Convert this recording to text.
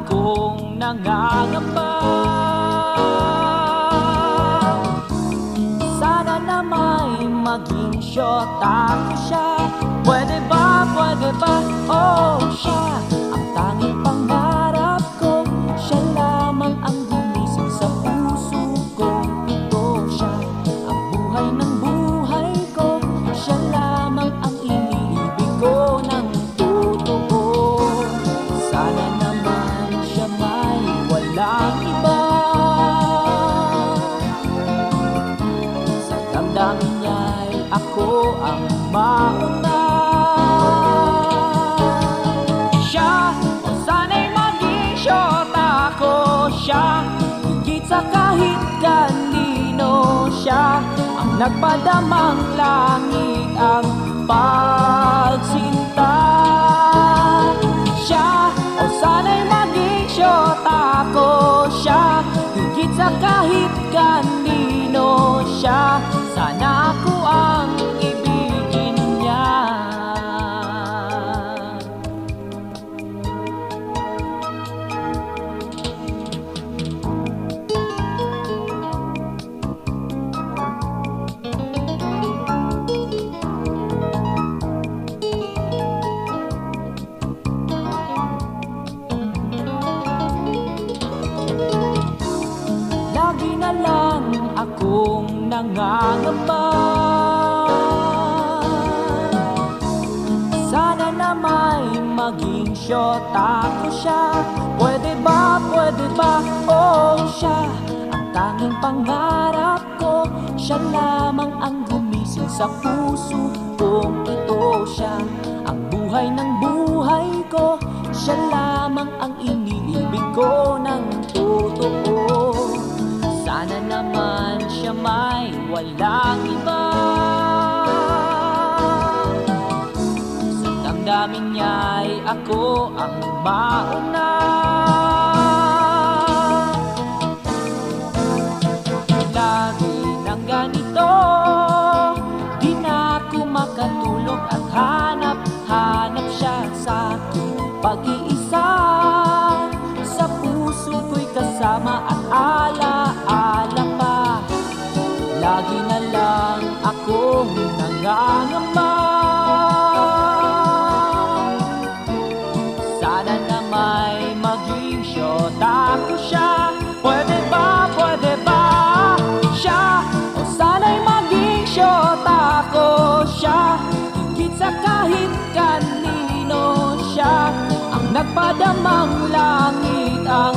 akong nangangamba. Sana na may maging syota ko siya. Pwede ba, oh siya ang tanging pangarap ko. Siya lamang ang gumising sa puso ko. Ito siya ang buhay ng buhay ko. Siya lamang ang iniibig ko ng totoo. Sana naman siya may walang iba. Sa damdamin niya'y ako ang mauna. Siya, o sana'y maging syota ko. Siya, higit sa kahit kanino. Siya, ang nagpadamang langit ang pagsinta. Siya, o sana'y maging syota ko. Siya, higit sa kahit kanino. Siya, sana ako ang ibigin niya. Lagi na lang akong nangangamba. Sana na may maging syota ko siya. Pwede ba, oh siya ang tanging pangarap ko. Siya lamang ang gumising sa puso kong ito siya ang buhay ng buhay ko. Siya lamang ang iniibig ko ng totoo. Sana naman siya may walang iba. Sa damdamin niya'y ako ang mauna. Lagi nang ganito, di na ako makatulog at hanap siya sa aking pag-iisa. Sa puso ko'y kasama at ala-ala pa. Lagi na lang akong nangangamba. Sana na may maging syota ko siya. Pwede ba, siya, o sana'y maging syota ko siya. Higit sa kahit kanino. Siya ang nagpadamang langit ang